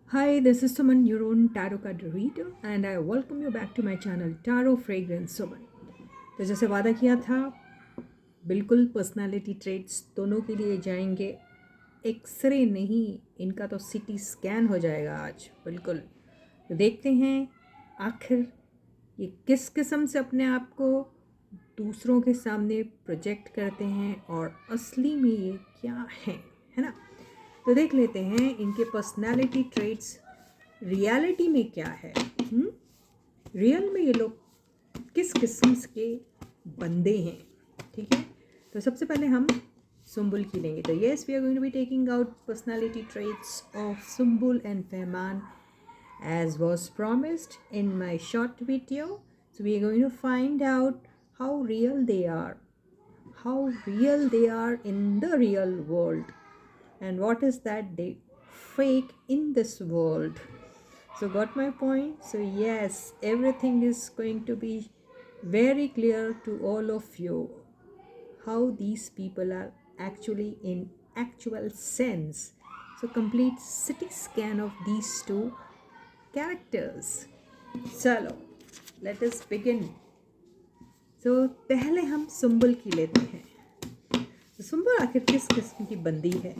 Hi, this is Suman, your own tarot card reader, and I welcome you back to my channel Tarot Fragrance Suman. तो जैसे वादा किया था, बिल्कुल personality traits दोनों के लिए जाएंगे। एक्सरे नहीं, इनका तो सीटी स्कैन हो जाएगा आज बिल्कुल। तो देखते हैं आखिर ये किस किस्म से अपने आप को दूसरों के सामने प्रोजेक्ट करते हैं और असली में ये क्या है ना। तो देख लेते हैं इनके पर्सनालिटी ट्रेट्स रियलिटी में क्या है। रियल में ये लोग किस किस्म के बंदे हैं, ठीक है। तो सबसे पहले हम सुम्बुल की लेंगे। तो yes, we are going to be taking out personality traits of Sumbul and Fahman as was promised in my short video. So we are going to find out how real they are in the real world, and what is that they fake in this world. So got my point? So yes, everything is going to be very clear to all of you how these people are actually in actual sense. So complete city scan of these two characters. चलो, let us begin. So पहले हम सुम्बुल की लेते हैं। तो सुम्बुल आखिर किस किस्म की बंदी है?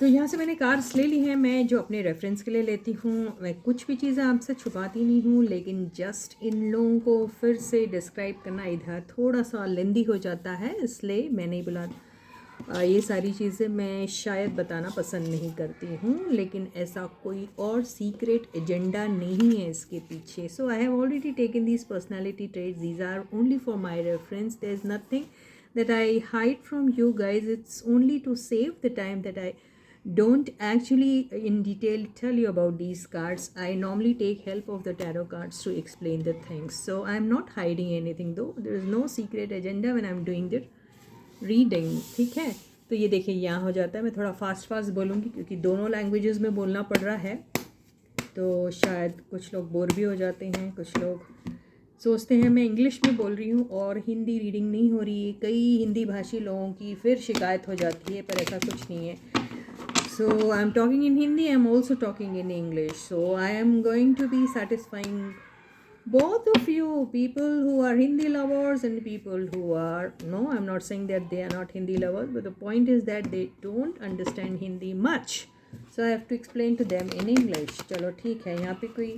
तो यहाँ से मैंने कार्ड्स ले ली हैं। मैं जो अपने रेफरेंस के लिए लेती हूँ, मैं कुछ भी चीज़ें आपसे छुपाती नहीं हूँ, लेकिन जस्ट इन लोगों को फिर से डिस्क्राइब करना इधर थोड़ा सा लेंदी हो जाता है, इसलिए मैं नहीं बुला ये सारी चीज़ें मैं शायद बताना पसंद नहीं करती हूँ, लेकिन ऐसा कोई और सीक्रेट एजेंडा नहीं है इसके पीछे। So I have already taken these personality traits, these are only for my reference, there is nothing that I hide from you guys. It's only to save the time that I don't actually in detail tell you about these cards. I normally take help of the tarot cards to explain the things. So I'm not hiding anything though. There is no secret agenda when I'm doing the reading. ठीक है। तो ये देखिए यहाँ हो जाता है। मैं थोड़ा फास्ट बोलूँगी क्योंकि दोनों लैंग्वेजेस में बोलना पड़ रहा है, तो शायद कुछ लोग बोर भी हो जाते हैं, कुछ लोग सोचते हैं मैं इंग्लिश में बोल रही हूँ और हिंदी रीडिंग नहीं हो रही है। कई हिंदी भाषी लोगों की फिर शिकायत हो जाती है, पर ऐसा कुछ नहीं है। So I am talking in Hindi, I am also talking in English, so I am going to be satisfying both of you, people who are Hindi lovers and people who are, no, I'm not saying that they are not Hindi lovers, but the point is that they don't understand Hindi much, so I have to explain to them in English. चलो ठीक है, यहाँ पे कोई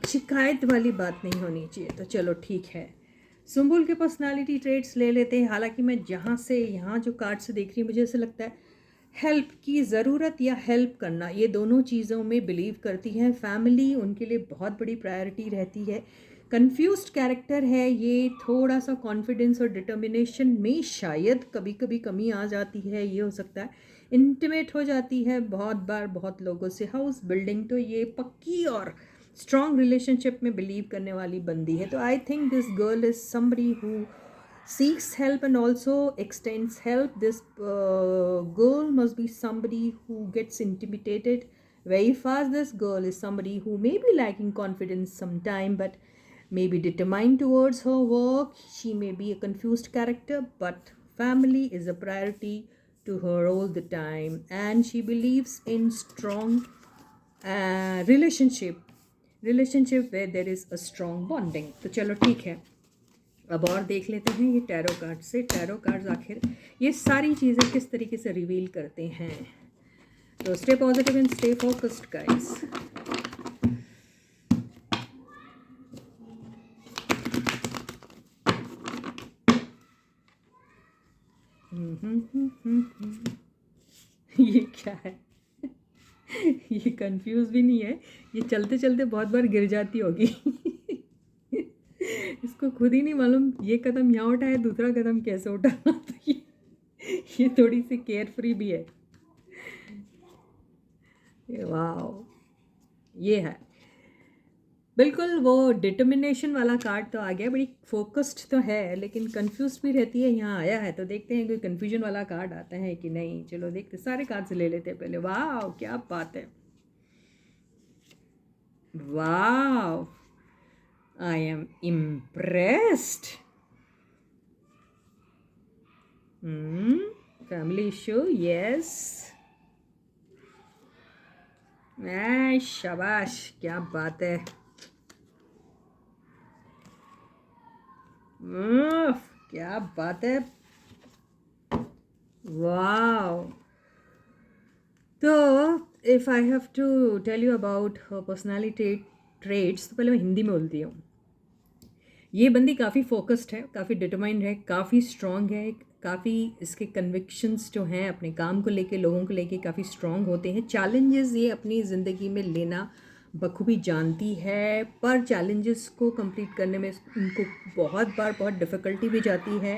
शिकायत वाली बात नहीं होनी चाहिए, तो चलो ठीक है। सुम्बुल के पर्सनालिटी ट्रेट्स ले लेते हैं। हालांकि मैं जहाँ से यहाँ जो कार्ड से देख रही हूँ, मुझे ऐसा लगता है हेल्प की ज़रूरत या हेल्प करना, ये दोनों चीज़ों में बिलीव करती हैं। फैमिली उनके लिए बहुत बड़ी प्रायोरिटी रहती है। कंफ्यूज्ड कैरेक्टर है ये, थोड़ा सा कॉन्फिडेंस और डिटर्मिनेशन में शायद कभी कभी कमी आ जाती है, ये हो सकता है। इंटीमेट हो जाती है बहुत बार बहुत लोगों से। हाउस बिल्डिंग, तो ये पक्की और स्ट्रॉन्ग रिलेशनशिप में बिलीव करने वाली बंदी है। तो I think this girl is somebody who seeks help and also extends help. This girl must be somebody who gets intimidated very fast. This girl is somebody who may be lacking confidence sometime, but may be determined towards her work. She may be a confused character, but family is a priority to her all the time, and she believes in strong relationship where there is a strong bonding. तो चलो ठीक है, अब और देख लेते हैं ये टैरो कार्ड से। टैरो कार्ड्स आखिर ये सारी चीज़ें किस तरीके से रिवील करते हैं। तो stay positive and stay focused guys. ये क्या है? ये कंफ्यूज भी नहीं है, ये चलते चलते बहुत बार गिर जाती होगी। इसको खुद ही नहीं मालूम ये कदम यहाँ उठाए, दूसरा कदम कैसे उठाना। तो ये थोड़ी सी केयर फ्री भी है। वाह, ये है। बिल्कुल वो डिटर्मिनेशन वाला कार्ड तो आ गया, बड़ी फोकस्ड तो है लेकिन कंफ्यूज भी रहती है। यहाँ आया है तो देखते हैं कोई कंफ्यूजन वाला कार्ड आता है कि नहीं। चलो देखते, सारे कार्ड्स ले लेते हैं पहले। वाह क्या बात है, वाह, I am impressed. Family issue, yes. शाबाश, क्या बात है। क्या बात है, वाह। तो if I have to tell you about personality traits, तो पहले मैं हिंदी में बोलती हूँ। ये बंदी काफ़ी फोकस्ड है, काफ़ी डिटरमाइंड है, काफ़ी स्ट्रॉन्ग है, काफ़ी इसके कन्विक्शंस जो हैं अपने काम को लेके, लोगों को लेके काफ़ी स्ट्रॉन्ग होते हैं। चैलेंजेस ये अपनी ज़िंदगी में लेना बखूबी जानती है, पर चैलेंजेस को कंप्लीट करने में उनको बहुत बार बहुत डिफ़िकल्टी भी जाती है,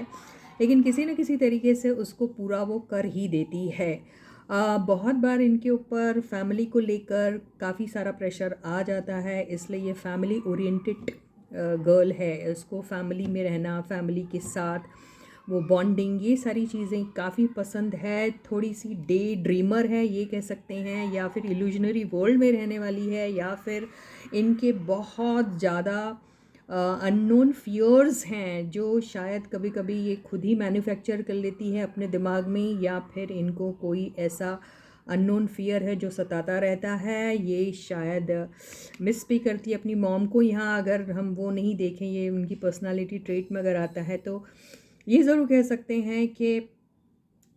लेकिन किसी न किसी तरीके से उसको पूरा वो कर ही देती है। बहुत बार इनके ऊपर फैमिली को लेकर काफ़ी सारा प्रेशर आ जाता है, इसलिए ये फैमिली ओरिएंटेड गर्ल है। उसको फैमिली में रहना, फैमिली के साथ वो बॉन्डिंग, ये सारी चीज़ें काफ़ी पसंद है। थोड़ी सी डे ड्रीमर है ये कह सकते हैं, या फिर इल्यूजनरी वर्ल्ड में रहने वाली है, या फिर इनके बहुत ज़्यादा अननोन फियर्स हैं जो शायद कभी कभी ये खुद ही मैन्युफैक्चर कर लेती है अपने दिमाग में, या फिर इनको कोई ऐसा अननोन फियर है जो सताता रहता है। ये शायद मिस भी करती है अपनी मॉम को। यहाँ अगर हम वो नहीं देखें, ये उनकी पर्सनालिटी ट्रेट में अगर आता है तो ये ज़रूर कह सकते हैं कि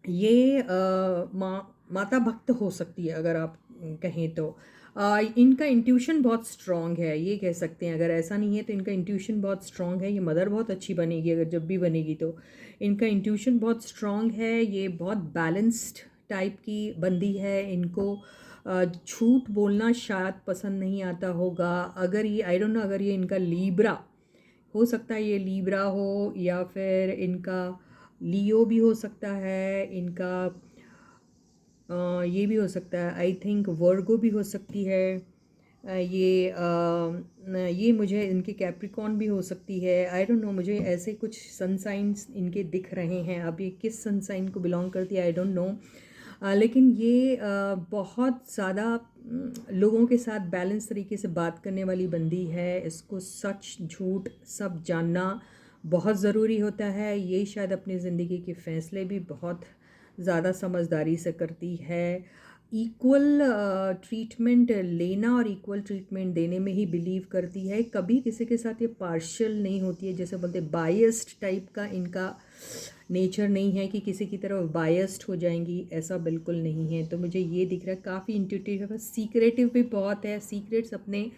ये माता भक्त हो सकती है अगर आप कहें तो। इनका इंट्यूशन बहुत स्ट्रॉन्ग है ये कह सकते हैं। अगर ऐसा नहीं है तो इनका इंट्यूशन बहुत स्ट्रॉन्ग है। ये मदर बहुत अच्छी बनेगी अगर जब भी बनेगी तो। इनका इंट्यूशन बहुत स्ट्रॉन्ग है। ये बहुत बैलेंस्ड टाइप की बंदी है। इनको झूठ बोलना शायद पसंद नहीं आता होगा। अगर ये आई डोंट नो, अगर ये इनका लीब्रा हो सकता है, ये लीब्रा हो, या फिर इनका लियो भी हो सकता है, इनका ये भी हो सकता है, आई थिंक वर्गो भी हो सकती है। ये मुझे इनके कैप्रिकॉन भी हो सकती है। आई डोंट नो, मुझे ऐसे कुछ सन साइंस इनके दिख रहे हैं। अब ये किस सन साइन को बिलोंग करती है आई डोंट नो, लेकिन ये बहुत ज़्यादा लोगों के साथ बैलेंस तरीके से बात करने वाली बंदी है। इसको सच झूठ सब जानना बहुत ज़रूरी होता है। ये शायद अपनी ज़िंदगी के फ़ैसले भी बहुत ज़्यादा समझदारी से करती है। इक्वल ट्रीटमेंट लेना और इक्वल ट्रीटमेंट देने में ही बिलीव करती है। कभी किसी के साथ ये पार्शियल नहीं होती है, जैसे बोलते बायस्ड टाइप का इनका नेचर नहीं है कि किसी की तरफ बायस्ड हो जाएंगी, ऐसा बिल्कुल नहीं है। तो मुझे ये दिख रहा है काफ़ी इंट्यूटिव है, सीक्रेटिव भी बहुत है। सीक्रेट्स अपने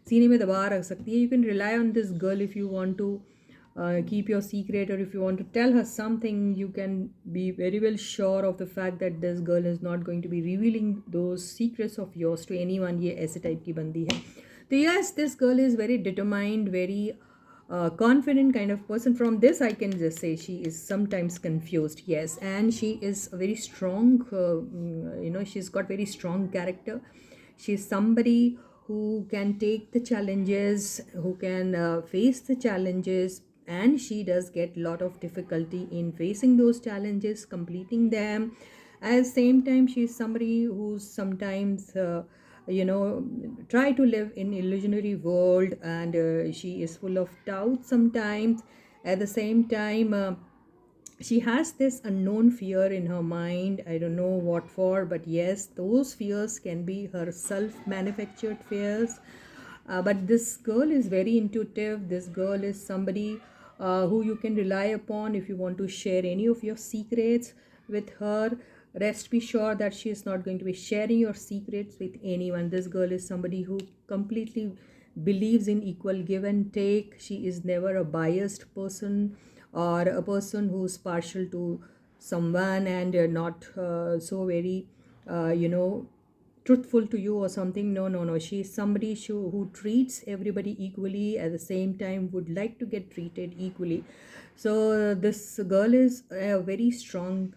सीने में दबा रख सकती है। You can rely on this girl if you want to keep your secret, or if you want to tell her something, you can be very well sure of the fact that this girl is not going to be revealing those secrets of yours to anyone. ये ऐसे type की बंदी है। तो yes, this girl is very determined, very confident kind of person. From this I can just say she is sometimes confused, yes, and she is a very strong, she's got very strong character. She's somebody who can take the challenges, who can face the challenges, and she does get a lot of difficulty in facing those challenges, completing them. At the same time, she is somebody who's sometimes try to live in illusionary world, and she is full of doubt sometimes. At the same time, she has this unknown fear in her mind. I don't know what for, but yes, those fears can be her self manufactured fears. But this girl is very intuitive. This girl is somebody who you can rely upon if you want to share any of your secrets with her. Rest be sure that she is not going to be sharing your secrets with anyone. This girl is somebody who completely believes in equal give and take. She is never a biased person or a person who's partial to someone and not so very, truthful to you or something. No, she is somebody who treats everybody equally, at the same time would like to get treated equally. So this girl is a very strong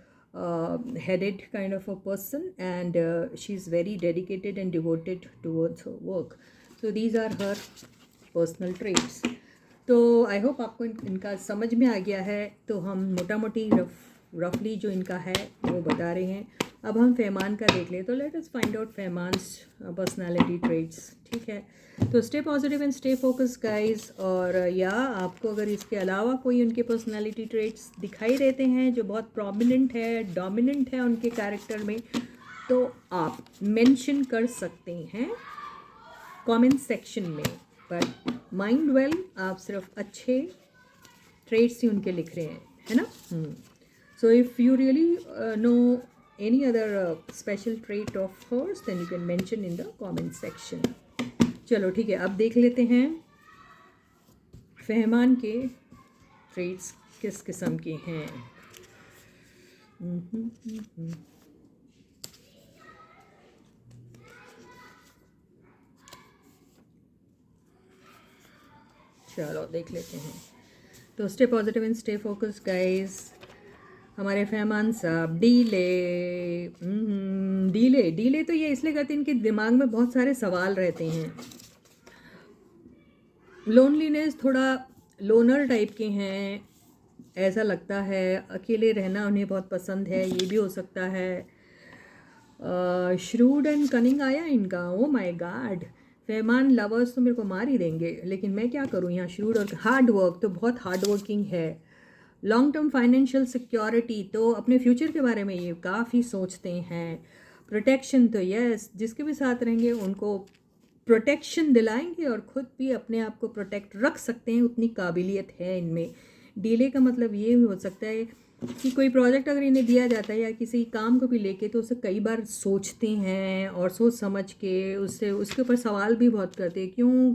headed kind of a person, and she's very dedicated and devoted towards her work. So these are her personal traits. तो I hope आपको इनका समझ में आ गया है। तो हम मोटा मोटी रफली जो इनका है वो बता रहे हैं। अब हम फहमान का देख लें। तो लेट अस फाइंड आउट फहमान्स पर्सनालिटी ट्रेट्स। ठीक है, तो stay positive and stay focus guys. और या आपको अगर इसके अलावा कोई उनके पर्सनालिटी ट्रेट्स दिखाई देते हैं जो बहुत प्रोमिनेंट है, डोमिनेंट है उनके कैरेक्टर में, तो आप मेंशन कर सकते हैं कमेंट सेक्शन में। पर माइंड वेल, आप सिर्फ अच्छे ट्रेट्स ही उनके लिख रहे हैं, है ना। So if you really know any other special trait of hers then you can mention in the comment section. चलो ठीक है, अब देख लेते हैं फहमान के ट्रेट्स किस किस्म के हैं। चलो देख लेते हैं। तो stay positive and stay focus guys. हमारे फहमान साहब डीले डीले डीले तो ये इसलिए करते हैं, इनके दिमाग में बहुत सारे सवाल रहते हैं। लोनलीनेस, थोड़ा लोनर टाइप के हैं ऐसा लगता है। अकेले रहना उन्हें बहुत पसंद है, ये भी हो सकता है। श्रूड एंड कनिंग आया इनका, oh my God. Fahman lovers तो मेरे को मार ही देंगे, लेकिन मैं क्या करूँ यहाँ। श्रूड और हार्ड वर्क, तो बहुत हार्ड वर्किंग है। लॉन्ग टर्म फाइनेंशियल सिक्योरिटी, तो अपने फ्यूचर के बारे में ये काफ़ी सोचते हैं। प्रोटेक्शन, तो यस, जिसके भी साथ रहेंगे उनको प्रोटेक्शन दिलाएंगे और ख़ुद भी अपने आप को प्रोटेक्ट रख सकते हैं, उतनी काबिलियत है इनमें। डीले का मतलब ये हो सकता है कि कोई प्रोजेक्ट अगर इन्हें दिया जाता है या किसी काम को भी लेके, तो उसे कई बार सोचते हैं और सोच समझ के उसके ऊपर सवाल भी बहुत करते हैं, क्यों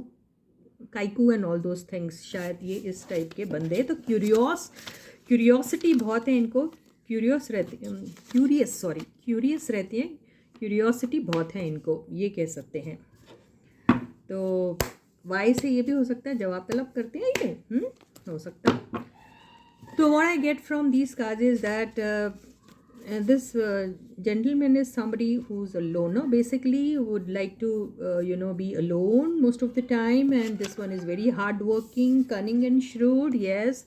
काइकू एंड ऑल दोज थिंग्स। शायद ये इस टाइप के बंदे। तो क्यूरियोसिटी बहुत है इनको, क्यूरियस रहते हैं, क्यूरियोसिटी बहुत है इनको, ये कह सकते हैं। तो वाई से ये भी हो सकता है जवाब तलब करते हैं ये, हो सकता है। So what I get from these cards is that this gentleman is somebody who's a loner, basically would like to be alone most of the time, and this one is very hardworking, cunning and shrewd. Yes,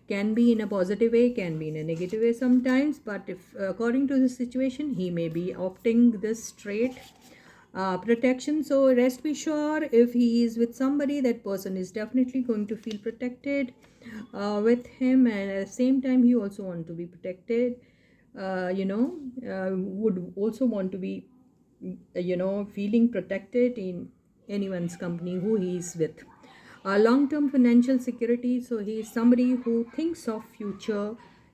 can be in a positive way, can be in a negative way sometimes, but if according to the situation he may be opting this trait. Protection, so rest be sure if he is with somebody, that person is definitely going to feel protected with him, and at the same time he also want to be protected, would also want to be feeling protected in anyone's company who he is with. Long-term financial security, so he is somebody who thinks of future.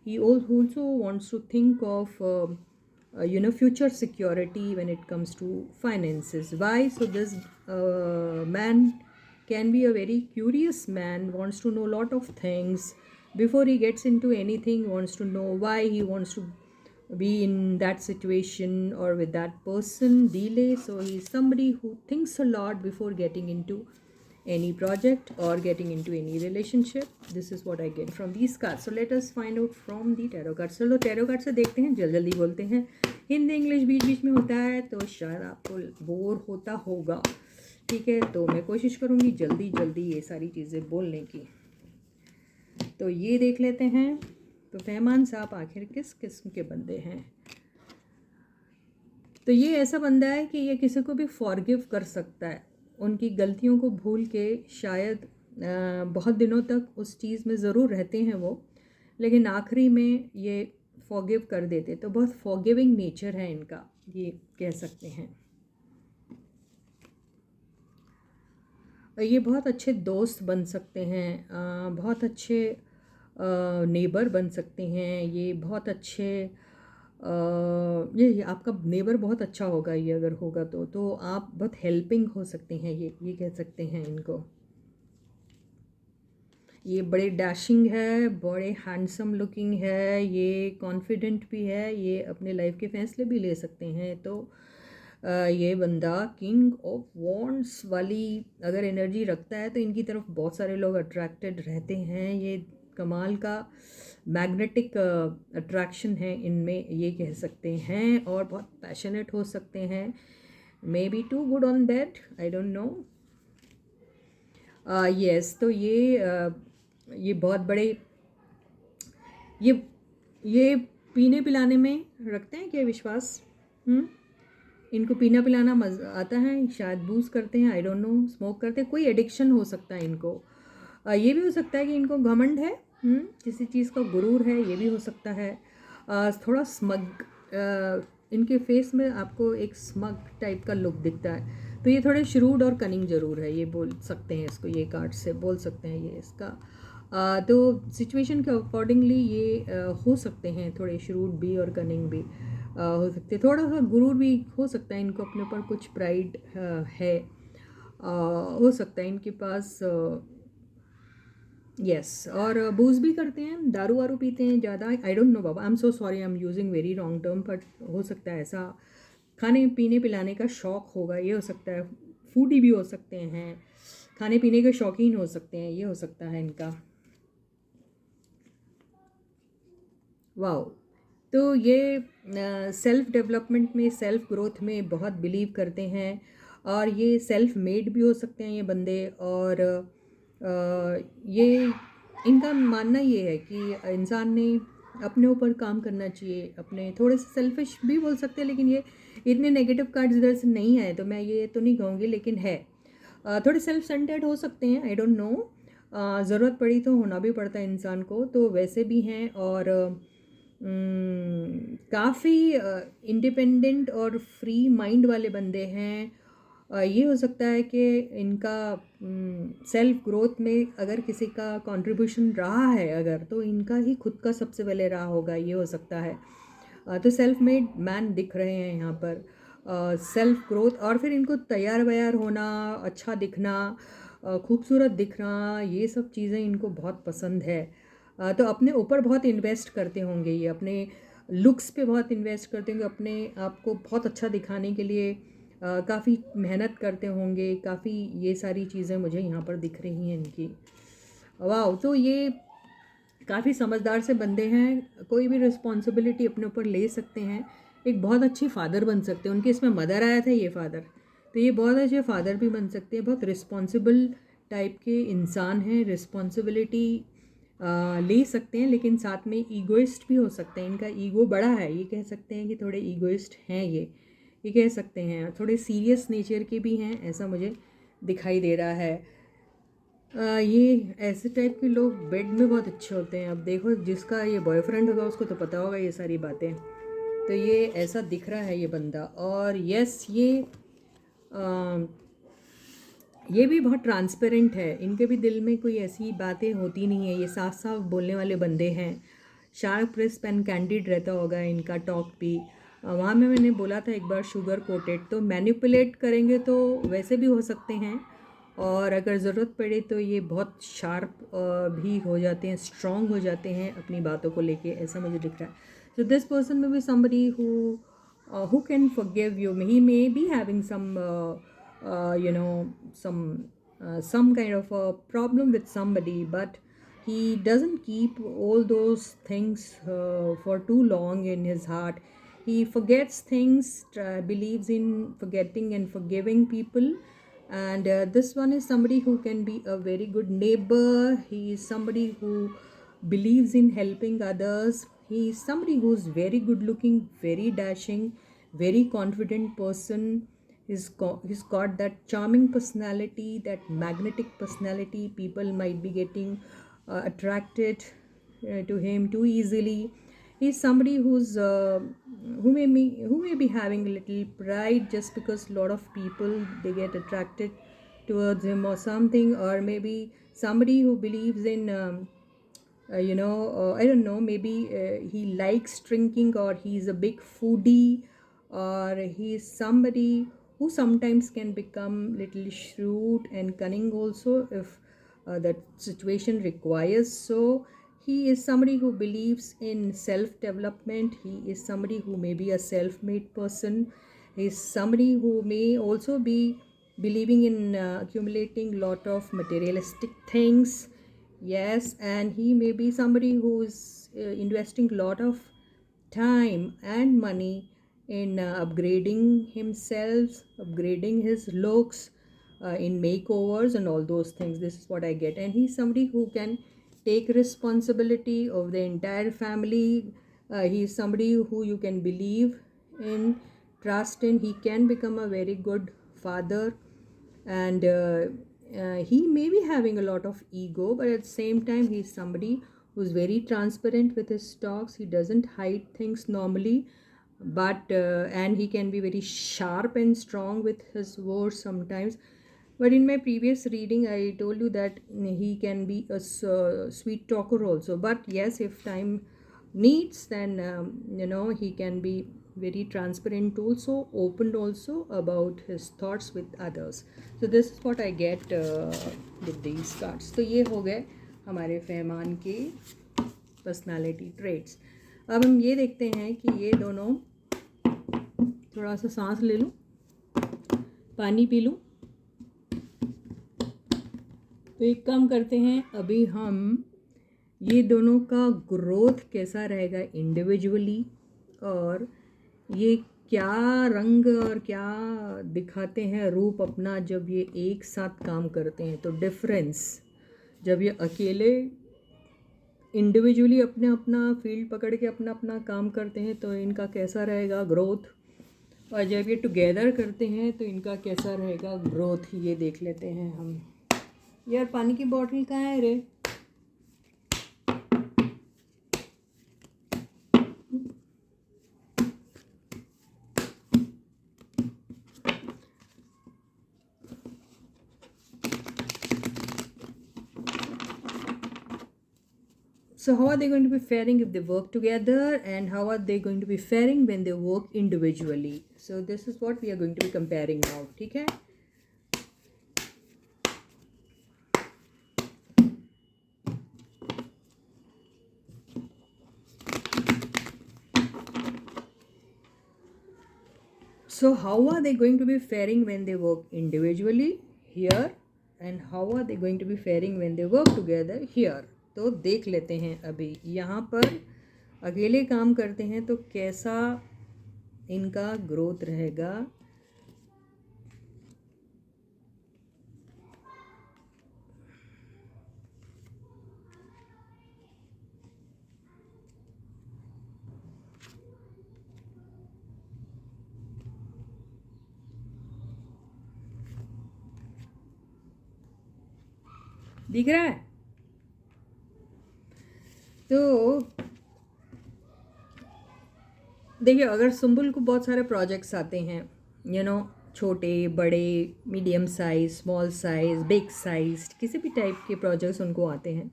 He also wants to think of future security when it comes to finances. Why? So this man can be a very curious man, wants to know a lot of things before he gets into anything, wants to know why he wants to be in that situation or with that person. Delay, so he's somebody who thinks a lot before getting into any project or getting into any relationship. This is what I get from these cards. So let us find out from the tarot cards. चलो tarot cards से देखते हैं, जल्दी बोलते हैं। Hindi English बीच बीच में होता है, तो शायद आपको बोर होता होगा। ठीक है, तो मैं कोशिश करूँगी जल्दी ये सारी चीज़ें बोलने की। तो ये देख लेते हैं। तो फहमान साहब आखिर किस किस्म के बंदे हैं। तो ये ऐसा बंदा है कि ये किसी को भी फॉरगिव कर सकता है, उनकी गलतियों को भूल के शायद बहुत दिनों तक उस चीज़ में ज़रूर रहते हैं वो, लेकिन आखिरी में ये फॉरगिव कर देते। तो बहुत फॉरगिविंग नेचर है इनका, ये कह सकते हैं। ये बहुत अच्छे दोस्त बन सकते हैं, बहुत अच्छे नेबर बन सकते हैं। ये बहुत अच्छे ये आपका नेबर बहुत अच्छा होगा, ये अगर होगा तो आप बहुत हेल्पिंग हो सकते हैं, ये कह सकते हैं इनको। ये बड़े डैशिंग है, बड़े हैंडसम लुकिंग है, ये कॉन्फिडेंट भी है, ये अपने लाइफ के फैसले भी ले सकते हैं। तो ये बंदा किंग ऑफ वॉन्ड्स वाली अगर एनर्जी रखता है, तो इनकी तरफ बहुत सारे लोग अट्रैक्टेड रहते हैं। ये कमाल का मैग्नेटिक अट्रैक्शन है इनमें, ये कह सकते हैं। और बहुत पैशनेट हो सकते हैं, maybe too good on that, I don't know. Yes, तो ये बहुत बड़े, ये ये पीने पिलाने में रखते हैं क्या विश्वास? इनको पीना पिलाना मज़ा आता है, शायद बूज़ करते हैं, आई डोंट नो, स्मोक करते हैं, कोई एडिक्शन हो सकता है इनको। ये भी हो सकता है कि इनको घमंड है, किसी चीज़ का गुरूर है, ये भी हो सकता है। थोड़ा स्मग, इनके फेस में आपको एक स्मग टाइप का लुक दिखता है, तो ये थोड़े श्रूड और कनिंग ज़रूर है, ये बोल सकते हैं इसको, ये कार्ड से बोल सकते हैं ये इसका। तो सिचुएशन के अकॉर्डिंगली ये हो सकते हैं, थोड़े श्रूड भी और कनिंग भी हो सकते हैं, थोड़ा सा गुरूर भी हो सकता है, इनको अपने ऊपर कुछ प्राइड है, हो सकता है इनके पास। यस, और बूज़ भी करते हैं, दारू वारू पीते हैं ज़्यादा, आई don't no Baba, I am so sorry, I am using very wrong term, but हो सकता है ऐसा खाने पीने पिलाने का शौक़ होगा, ये हो सकता है। फूडी भी हो सकते हैं, खाने पीने के शौकीन हो सकते हैं, ये हो सकता है इनका। वाओ, तो ये सेल्फ डेवलपमेंट में, सेल्फ ग्रोथ में बहुत बिलीव करते हैं, और ये सेल्फ मेड भी हो सकते हैं ये बंदे, और ये इनका मानना ये है कि इंसान ने अपने ऊपर काम करना चाहिए, अपने थोड़े से सेल्फिश भी बोल सकते हैं, लेकिन ये इतने नेगेटिव कार्ड्स इधर से नहीं आए तो मैं ये तो नहीं कहूँगी, लेकिन है थोड़े सेल्फ सेंटर्ड हो सकते हैं, आई डोंट नो, ज़रूरत पड़ी तो होना भी पड़ता है इंसान को, तो वैसे भी हैं, और काफ़ी इंडिपेंडेंट और फ्री माइंड वाले बंदे हैं। ये हो सकता है कि इनका सेल्फ ग्रोथ में अगर किसी का कंट्रीब्यूशन रहा है अगर, तो इनका ही खुद का सबसे पहले रहा होगा, ये हो सकता है। तो सेल्फ मेड मैन दिख रहे हैं यहाँ पर, सेल्फ ग्रोथ, और फिर इनको तैयार वैयार होना, अच्छा दिखना, खूबसूरत दिखना, ये सब चीज़ें इनको बहुत पसंद है। तो अपने ऊपर बहुत इन्वेस्ट करते होंगे ये, अपने लुक्स पे बहुत इन्वेस्ट करते होंगे, अपने आप को बहुत अच्छा दिखाने के लिए काफ़ी मेहनत करते होंगे, काफ़ी ये सारी चीज़ें मुझे यहाँ पर दिख रही हैं इनकी। वाह, तो ये काफ़ी समझदार से बंदे हैं, कोई भी रिस्पॉन्सिबिलिटी अपने ऊपर ले सकते हैं, एक बहुत अच्छी फादर बन सकते हैं, उनके इसमें मदर आया था ये फादर, तो ये बहुत अच्छे फादर भी बन सकते हैं, बहुत रिस्पॉन्सिबल टाइप के इंसान हैं, रिस्पॉन्सिबिलिटी ले सकते हैं, लेकिन साथ में ईगोइस्ट भी हो सकते हैं, इनका ईगो बड़ा है, ये कह सकते हैं कि थोड़े ईगोइस्ट हैं ये कह सकते हैं, थोड़े सीरियस नेचर के भी हैं, ऐसा मुझे दिखाई दे रहा है। ये ऐसे टाइप के लोग बेड में बहुत अच्छे होते हैं, अब देखो जिसका ये बॉयफ्रेंड होगा उसको तो पता होगा ये सारी बातें, तो ये ऐसा दिख रहा है ये बंदा। और यस, ये भी बहुत ट्रांसपेरेंट है, इनके भी दिल में कोई ऐसी बातें होती नहीं है, ये साफ साफ बोलने वाले बंदे हैं, शार्प क्रिस्प एंड कैंडिड रहता होगा इनका टॉक भी। वहाँ में मैंने बोला था एक बार शुगर कोटेड, तो मैनिपुलेट करेंगे तो वैसे भी हो सकते हैं, और अगर ज़रूरत पड़े तो ये बहुत शार्प भी हो जाते हैं, स्ट्रॉन्ग हो जाते हैं अपनी बातों को लेके, ऐसा मुझे दिख रहा है। सो दिस पर्सन में भी somebody who can forgive you, he may be having some some kind of a problem with somebody, but he doesn't keep all those things for too long in his heart. He forgets things, believes in forgetting and forgiving people, and this one is somebody who can be a very good neighbor. He is somebody who believes in helping others. He is somebody who's very good looking, very dashing, very confident person. He's got that charming personality, that magnetic personality. People might be getting attracted to him too easily. He's somebody who may be having a little pride, just because a lot of people they get attracted towards him or something, or maybe somebody who believes in I don't know, maybe he likes drinking, or he's a big foodie, or he's somebody who sometimes can become little shrewd and cunning also if that situation requires. So he is somebody who believes in self development. He is somebody who may be a self made person. He is somebody who may also be believing in accumulating lot of materialistic things. Yes, and he may be somebody who is investing a lot of time and money in upgrading himself, upgrading his looks, in makeovers and all those things. This is what I get. And he's somebody who can take responsibility of the entire family. He's somebody who you can believe in, trust in. He can become a very good father, and he may be having a lot of ego, but at the same time he's somebody who's very transparent with his talks. He doesn't hide things normally, but and he can be very sharp and strong with his words sometimes. But in my previous reading I told you that he can be a sweet talker also, but yes, if time needs, then he can be very transparent also, open also about his thoughts with others. So this is what I get with these cards. तो ये हो गए हमारे फहमान के personality traits. अब हम ये देखते हैं कि ये दोनों, थोड़ा सा सांस ले लूँ, पानी पी लूँ. तो एक काम करते हैं, अभी हम ये दोनों का ग्रोथ कैसा रहेगा इंडिविजुअली, और ये क्या रंग और क्या दिखाते हैं रूप अपना जब ये एक साथ काम करते हैं. तो डिफरेंस, जब ये अकेले इंडिविजुअली अपने अपना फील्ड पकड़ के अपना अपना काम करते हैं तो इनका कैसा रहेगा ग्रोथ, और जब ये टुगेदर करते हैं तो इनका कैसा रहेगा ग्रोथ. ये देख लेते हैं हम. यार पानी की बॉटल कहाँ है रे? So how are they going to be faring if they work together, and how are they going to be faring when they work individually? So this is what we are going to be comparing now. ठीक है. So how are they going to be faring when they work individually here, and how are they going to be faring when they work together here? तो देख लेते हैं. अभी यहाँ पर अकेले काम करते हैं तो कैसा इनका ग्रोथ रहेगा. दिख रहा है? तो देखिए, अगर सुंबुल को बहुत सारे प्रोजेक्ट्स आते हैं, छोटे बड़े, medium size, small size, big size, किसी भी टाइप के प्रोजेक्ट्स उनको आते हैं,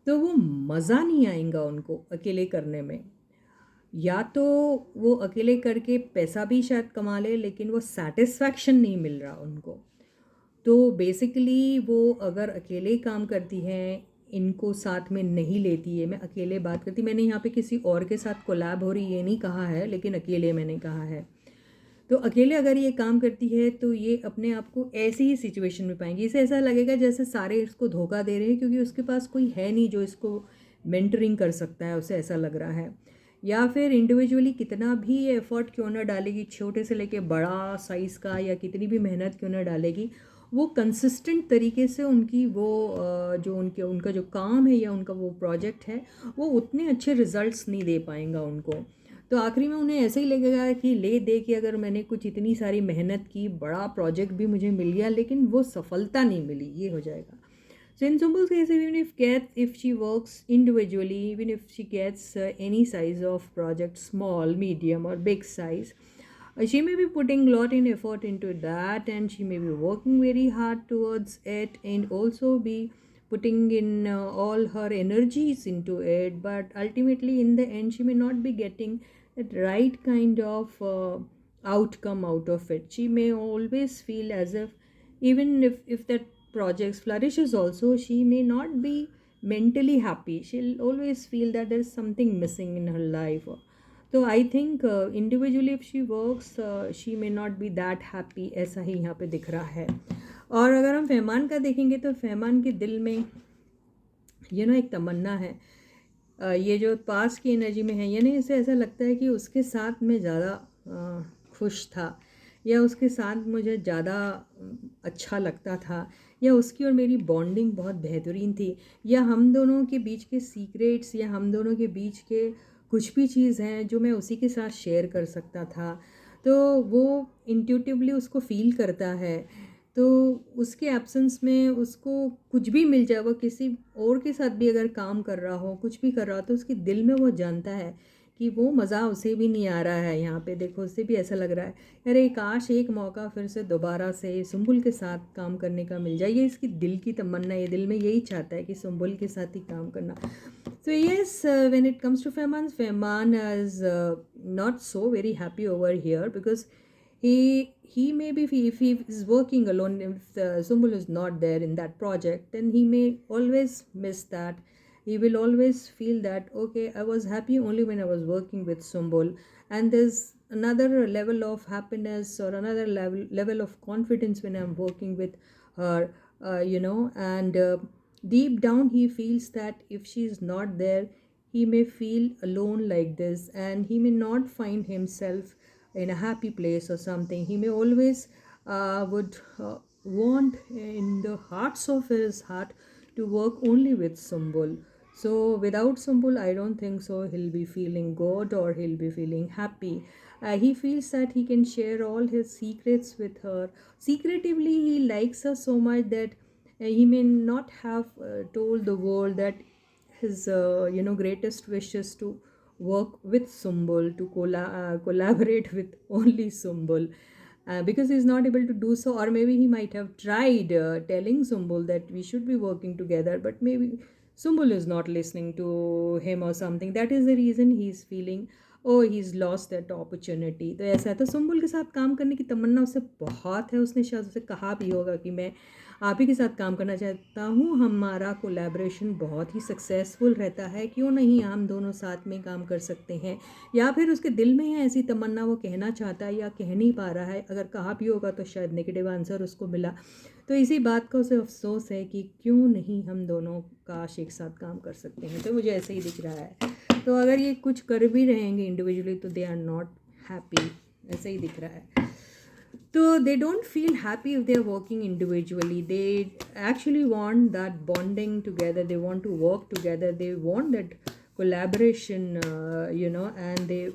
तो वो मज़ा नहीं आएगा उनको अकेले करने में. या तो वो अकेले करके पैसा भी शायद कमा ले, लेकिन वो सेटिस्फैक्शन नहीं मिल रहा उनको. तो बेसिकली वो अगर अकेले काम करती हैं, इनको साथ में नहीं लेती है, मैं अकेले बात करती, मैंने यहाँ पे किसी और के साथ कोलैब हो रही ये नहीं कहा है, लेकिन अकेले मैंने कहा है. तो अकेले अगर ये काम करती है तो ये अपने आप को ऐसी ही सिचुएशन में पाएंगी. इसे ऐसा लगेगा जैसे सारे इसको धोखा दे रहे हैं, क्योंकि उसके पास कोई है नहीं जो इसको मेंटरिंग कर सकता है, उसे ऐसा लग रहा है. या फिर इंडिविजुअली कितना भी एफर्ट क्यों ना डालेगी, छोटे से लेके बड़ा साइज़ का, या कितनी भी मेहनत क्यों ना डालेगी, वो कंसिस्टेंट तरीके से उनकी वो जो उनका जो काम है या उनका वो प्रोजेक्ट है, वो उतने अच्छे रिजल्ट्स नहीं दे पाएंगा उनको. तो आखिरी में उन्हें ऐसे ही लगेगा कि ले दे कि अगर मैंने कुछ इतनी सारी मेहनत की, बड़ा प्रोजेक्ट भी मुझे मिल गया, लेकिन वो सफलता नहीं मिली, ये हो जाएगा. So in Sumbul's case, if she works individually, even if she gets any size of project, small, medium or big size, she may be putting a lot in effort into that, and she may be working very hard towards it, and also be putting in all her energies into it. But ultimately in the end she may not be getting that right kind of outcome out of it. She may always feel as if, even if that project flourishes also, she may not be mentally happy. She'll always feel that there's something missing in her life. तो I think individually if she works she may not be that happy, ऐसा ही यहाँ पे दिख रहा है. और अगर हम फहमान का देखेंगे तो फहमान के दिल में एक तमन्ना है. ये जो पास की एनर्जी में है, इसे ऐसा लगता है कि उसके साथ में ज़्यादा खुश था, या उसके साथ मुझे ज़्यादा अच्छा लगता था, या उसकी और मेरी बॉन्डिंग बहुत बेहतरीन थी, या हम दोनों के बीच के सीक्रेट्स या हम दोनों के बीच के कुछ भी चीज़ हैं जो मैं उसी के साथ शेयर कर सकता था, तो वो इंट्यूटिवली उसको फ़ील करता है। तो उसके एब्सेंस में उसको कुछ भी मिल जाए, वो किसी और के साथ भी अगर काम कर रहा हो, कुछ भी कर रहा हो, तो उसके दिल में वो जानता है कि वो मज़ा उसे भी नहीं आ रहा है। यहाँ पे देखो, उसे भी ऐसा लग रहा है, अरे काश एक मौका फिर से दोबारा से सुम्बुल के साथ काम करने का मिल जाए। ये इसकी दिल की तमन्ना है, दिल में यही चाहता है कि सुम्बुल के साथ ही काम करना। So yes, when it comes to Fehmarn, Fehmarn is not so very happy over here, because he may be, if he is working alone, if Sumbul is not there in that project, then he may always miss that. He will always feel that, okay, I was happy only when I was working with Sumbul, and there's another level of happiness or another level of confidence when I'm working with her, and deep down he feels that if she is not there, he may feel alone like this, and he may not find himself in a happy place or something. He may always would want in the hearts of his heart to work only with Sumbul. So without Sumbul, I don't think so he'll be feeling good or he'll be feeling happy. He feels that he can share all his secrets with her. Secretively, he likes her so much that he may not have told the world that his greatest wish is to work with Sumbul, to collaborate with only Sumbul, because he's not able to do so. Or maybe he might have tried telling Sumbul that we should be working together, but maybe Sumbul is not listening to him or something. That is the reason he's feeling, oh, he's lost that opportunity. तो ऐसा है, तो सुम्बुल के साथ काम करने की तमन्ना उसे बहुत है। उसने शायद उसे कहा भी होगा कि मैं आप ही के साथ काम करना चाहता हूँ, हमारा कोलैबोरेशन बहुत ही सक्सेसफुल रहता है, क्यों नहीं हम दोनों साथ में काम कर सकते हैं। या फिर उसके दिल में है ऐसी तमन्ना, वो कहना चाहता है या कह नहीं पा रहा है। अगर कहा भी होगा तो शायद नेगेटिव आंसर उसको मिला, तो इसी बात का उसे अफसोस है कि क्यों नहीं हम दोनों काश एक साथ काम कर सकते हैं। तो मुझे ऐसे ही दिख रहा है। तो अगर ये कुछ कर भी रहेंगे इंडिविजुअली, तो दे आर नॉट हैप्पी, ऐसे ही दिख रहा है। So they don't feel happy if they're working individually. They actually want that bonding together. They want to work together. They want that collaboration, and they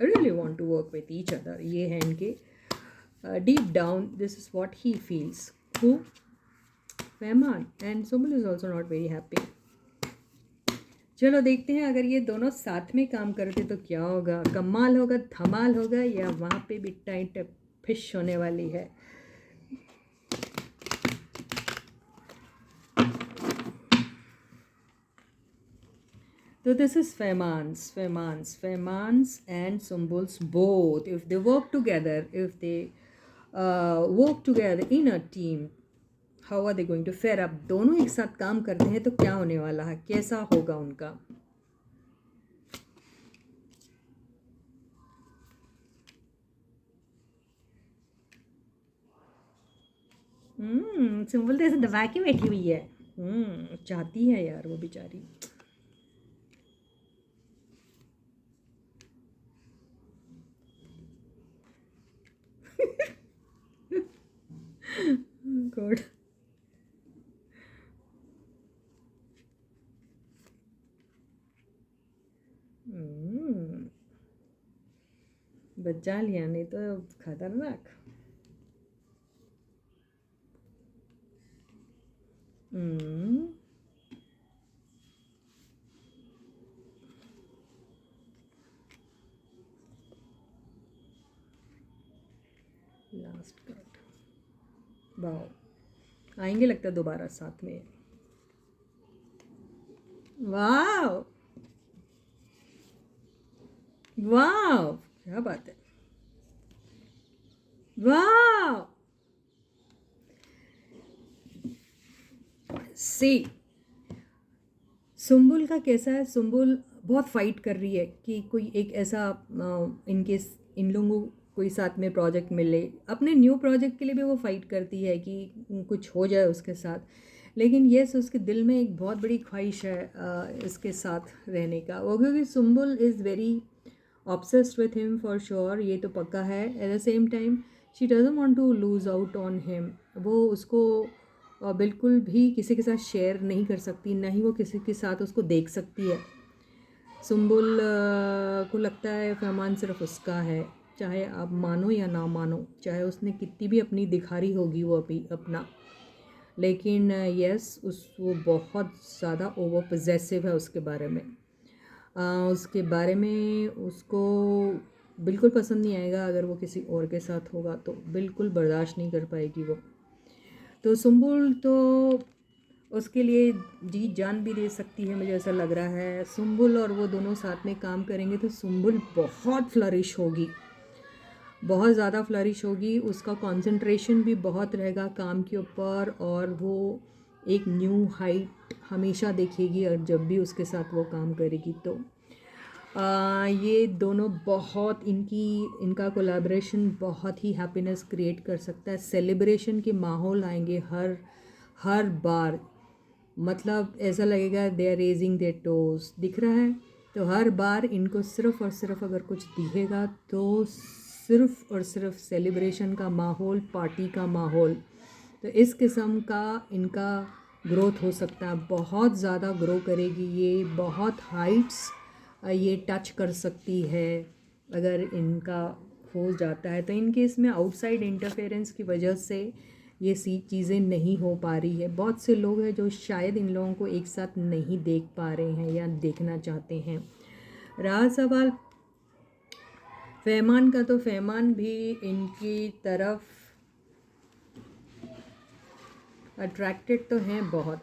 really want to work with each other. ये है इनके deep down, this is what he feels. Who? Fehmarn. And Sumbul is also not very happy. चलो देखते हैं, अगर ये दोनों साथ में काम करते तो क्या होगा। कमाल होगा, धमाल होगा, या वहाँ पे भी टाइट फिश होने वाली है। So this is Fehmarn's and Sumbul's both. If they work together, if they work together in a team, how are they going to fare up? दोनों एक साथ काम करते हैं तो क्या होने वाला है, कैसा होगा उनका। सुम्बुल तो ऐसे दबा के बैठी हुई है। चाहती है यार वो बेचारी। गुड। बचा लिया, नहीं तो खतरनाक। लास्ट कार्ड, वाह, आएंगे लगता है दोबारा साथ में। वाह वाह, क्या बात है, वाह। सी सुम्बुल का कैसा है, सुम्बुल बहुत फाइट कर रही है कि कोई एक ऐसा इनके इन लोगों को कोई साथ में प्रोजेक्ट मिले। अपने न्यू प्रोजेक्ट के लिए भी वो फाइट करती है कि कुछ हो जाए उसके साथ, लेकिन येस उसके दिल में एक बहुत बड़ी ख्वाहिश है इसके साथ रहने का। वो क्योंकि Sumbul is very obsessed with him for sure, ये तो पक्का है। At the same time she doesn't want to lose out on him. वो उसको बिल्कुल भी किसी के साथ शेयर नहीं कर सकती, ना ही वो किसी के साथ उसको देख सकती है। सुम्बुल को लगता है फहमान सिर्फ उसका है, चाहे आप मानो या ना मानो, चाहे उसने कितनी भी अपनी दिखारी होगी वो अभी अपना, लेकिन यस उस वो बहुत ज़्यादा ओवर पोजेसिव है उसके बारे में। उसके बारे में उसको बिल्कुल पसंद नहीं आएगा, अगर वो किसी और के साथ होगा तो बिल्कुल बर्दाश्त नहीं कर पाएगी वो। तो सुम्बुल तो उसके लिए जी जान भी दे सकती है, मुझे ऐसा लग रहा है। सुम्बुल और वो दोनों साथ में काम करेंगे तो सुम्बुल बहुत फ्लरिश होगी, बहुत ज़्यादा फ्लरिश होगी। उसका कंसंट्रेशन भी बहुत रहेगा काम के ऊपर, और वो एक न्यू हाइट हमेशा देखेगी और जब भी उसके साथ वो काम करेगी तो ये दोनों बहुत इनका कोलैबोरेशन बहुत ही हैप्पीनेस क्रिएट कर सकता है। सेलिब्रेशन के माहौल आएंगे हर बार, मतलब ऐसा लगेगा they are raising their toes, दिख रहा है। तो हर बार इनको सिर्फ़ और सिर्फ अगर कुछ दिखेगा तो सिर्फ़ और सिर्फ सेलिब्रेशन का माहौल, पार्टी का माहौल। तो इस किस्म का इनका ग्रोथ हो सकता है, बहुत ज़्यादा ग्रो करेगी ये, बहुत हाइट्स ये टच कर सकती है अगर इनका हो जाता है। तो इनके इसमें आउटसाइड इंटरफेरेंस की वजह से ये सी चीज़ें नहीं हो पा रही है। बहुत से लोग हैं जो शायद इन लोगों को एक साथ नहीं देख पा रहे हैं या देखना चाहते हैं। रहा सवाल फहमान का, तो फहमान भी इनकी तरफ अट्रैक्टेड तो हैं बहुत,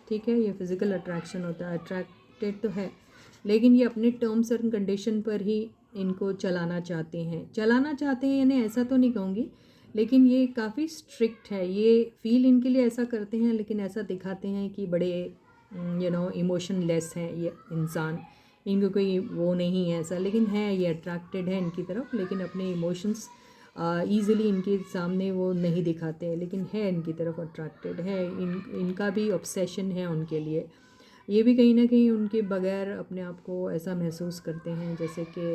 ठीक है, ये फिज़िकल अट्रैक्शन होता है, अट्रैक्टेड तो है, लेकिन ये अपने टर्म्स एंड कंडीशन पर ही इनको चलाना चाहते हैं यानी ऐसा तो नहीं कहूँगी, लेकिन ये काफ़ी स्ट्रिक्ट है। ये फील इनके लिए ऐसा करते हैं, लेकिन ऐसा दिखाते हैं कि बड़े इमोशनलेस हैं ये इंसान, इनको कोई वो नहीं है ऐसा, लेकिन है ये अट्रैक्टेड है इनकी तरफ, लेकिन अपने इमोशंस ईज़िली इनके सामने वो नहीं दिखाते हैं, लेकिन है इनकी तरफ अट्रैक्टेड है। इनका भी ऑब्सेशन है उनके लिए। ये भी कहीं ना कहीं उनके बगैर अपने आप को ऐसा महसूस करते हैं जैसे कि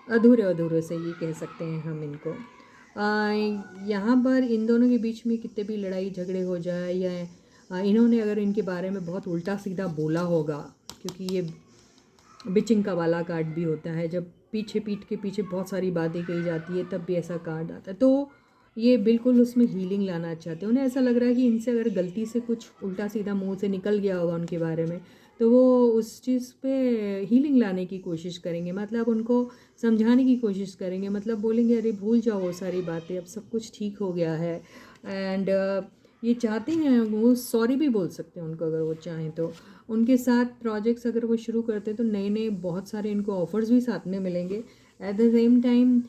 अधूरे अधूरे से ये कह सकते हैं हम इनको। यहाँ पर इन दोनों के बीच में कितने भी लड़ाई झगड़े हो जाए या इन्होंने अगर इनके बारे में बहुत उल्टा सीधा बोला होगा, क्योंकि ये बिचिंग का वाला कार्ड भी होता है, जब पीठ के पीछे बहुत सारी बातें कही जाती है तब भी ऐसा कार्ड आता है। तो ये बिल्कुल उसमें हीलिंग लाना चाहते हैं। उन्हें ऐसा लग रहा है कि इनसे अगर गलती से कुछ उल्टा सीधा मुंह से निकल गया होगा उनके बारे में, तो वो उस चीज़ पे हीलिंग लाने की कोशिश करेंगे, मतलब उनको समझाने की कोशिश करेंगे, मतलब बोलेंगे अरे भूल जाओ वो सारी बातें, अब सब कुछ ठीक हो गया है। एंड ये चाहते हैं, वो सॉरी भी बोल सकते हैं उनको अगर वो चाहें तो। उनके साथ प्रोजेक्ट्स अगर वो शुरू करते हैं तो नए नए बहुत सारे इनको ऑफर्स भी साथ में मिलेंगे। Eight the same time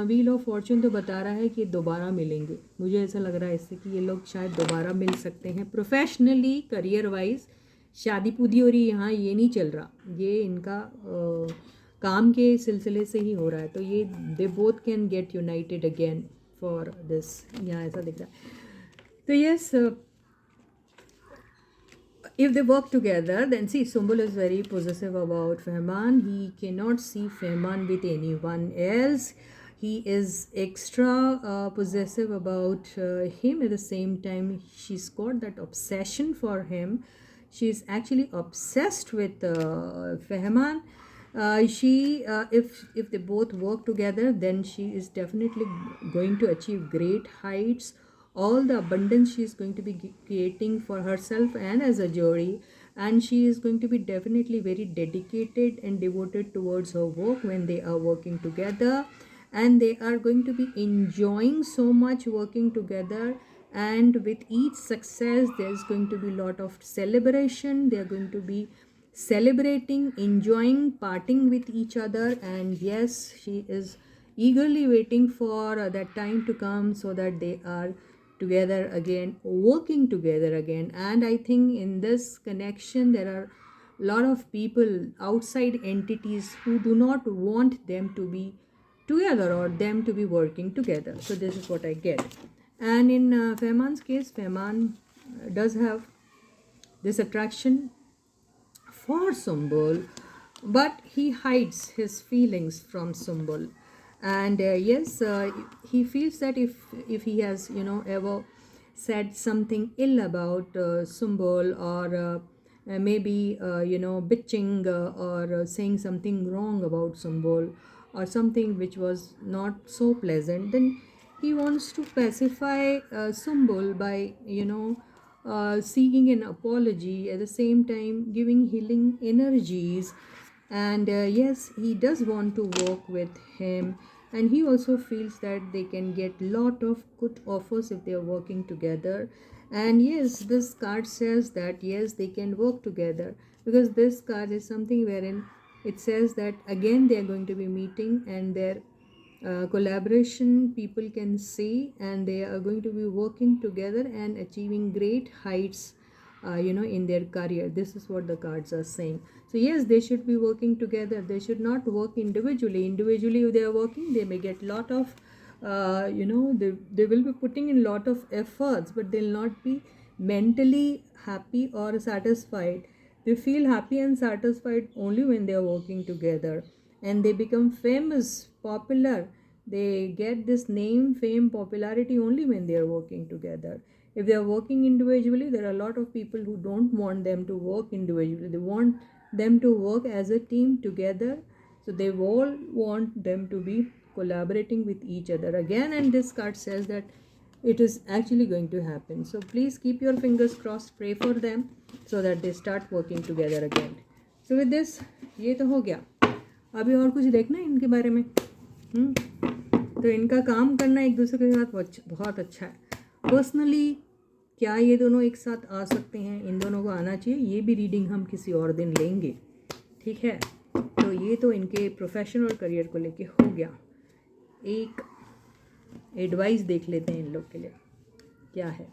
wheel of Fortune तो बता रहा है कि दोबारा मिलेंगे, मुझे ऐसा लग रहा है इससे कि ये लोग शायद दोबारा मिल सकते हैं प्रोफेशनली, करियर वाइज। शादी पूदी हो रही यहाँ ये नहीं चल रहा, ये इनका काम के सिलसिले से ही हो रहा है। तो ये they both can get United again for this, यहाँ ऐसा दिख रहा है। तो yes, if they work together, then see, Sumbul is very possessive about Fehman. He cannot see Fehman with anyone else. He is extra possessive about him. At the same time, she's got that obsession for him. She's actually obsessed with Fehman. If they both work together, then she is definitely going to achieve great heights. All the abundance she is going to be creating for herself and as a jury, and she is going to be definitely very dedicated and devoted towards her work when they are working together, and they are going to be enjoying so much working together. And with each success there is going to be a lot of celebration. They are going to be celebrating, enjoying, parting with each other, and yes, she is eagerly waiting for that time to come so that they are together again, working together again. And I think in this connection there are a lot of people, outside entities, who do not want them to be together or them to be working together. So this is what I get. And in Fehman's case, Fehman does have this attraction for Sumbul, but he hides his feelings from Sumbul. And yes, he feels that if he has, you know, ever said something ill about Sumbul, or maybe you know, bitching or saying something wrong about Sumbul, or something which was not so pleasant, then he wants to pacify Sumbul by, you know, seeking an apology, at the same time giving healing energies. And yes, he does want to work with him, and he also feels that they can get lot of good offers if they are working together. And yes, this card says that yes, they can work together, because this card is something wherein it says that again they are going to be meeting, and their collaboration people can see, and they are going to be working together and achieving great heights, you know, in their career. This is what the cards are saying. So yes, they should be working together. They should not work individually. If they are working, they may get lot of you know, they will be putting in lot of efforts, but they'll not be mentally happy or satisfied. They feel happy and satisfied only when they are working together, and they become famous, popular. They get this name, fame, popularity only when they are working together. If they are working individually, there are a lot of people who don't want them to work individually. They want them to work as a team together. So they all want them to be collaborating with each other again. And this card says that it is actually going to happen. So please keep your fingers crossed, pray for them so that they start working together again. So with this, ये तो हो गया. अभी और कुछ देखना है इनके बारे में. तो इनका काम करना एक दूसरे के साथ बहुत अच्छा है. पर्सनली क्या ये दोनों एक साथ आ सकते हैं? इन दोनों को आना चाहिए. ये भी रीडिंग हम किसी और दिन लेंगे, ठीक है. तो ये तो इनके प्रोफेशन और करियर को लेके हो गया. एक एडवाइस देख लेते हैं इन लोग के लिए क्या है.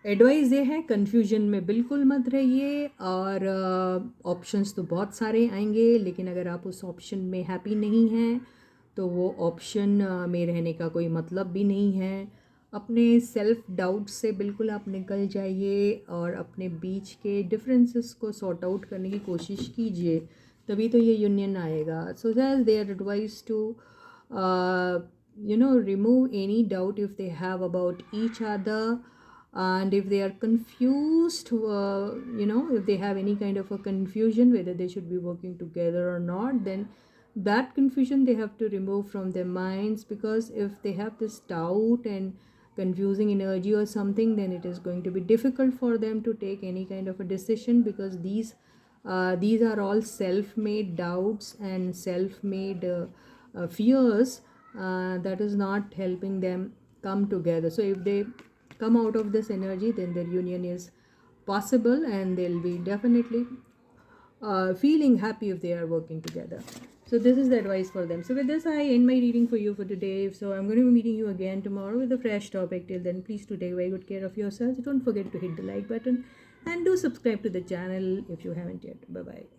एडवाइस ये है, कन्फ्यूजन में बिल्कुल मत रहिए. और ऑप्शंस तो बहुत सारे आएंगे, लेकिन अगर आप उस ऑप्शन में हैप्पी नहीं हैं तो वो ऑप्शन में रहने का कोई मतलब भी नहीं है. अपने सेल्फ डाउट से बिल्कुल आप निकल जाइए और अपने बीच के डिफरेंसेस को सॉर्ट आउट करने की कोशिश कीजिए, तभी तो ये यूनियन आएगा. So that they are advise to you know, remove any doubt if they have about each other. And if they are confused, you know, if they have any kind of a confusion whether they should be working together or not, then that confusion they have to remove from their minds. Because if they have this doubt and confusing energy or something, then it is going to be difficult for them to take any kind of a decision, because these are all self-made doubts and self-made fears that is not helping them come together. So if they come out of this energy, then their union is possible, and they'll be definitely feeling happy if they are working together. So this is the advice for them. So with this, I end my reading for you for today. So I'm going to be meeting you again tomorrow with a fresh topic. Till then, please do take very good care of yourselves. Don't forget to hit the like button and do subscribe to the channel if you haven't yet. Bye bye.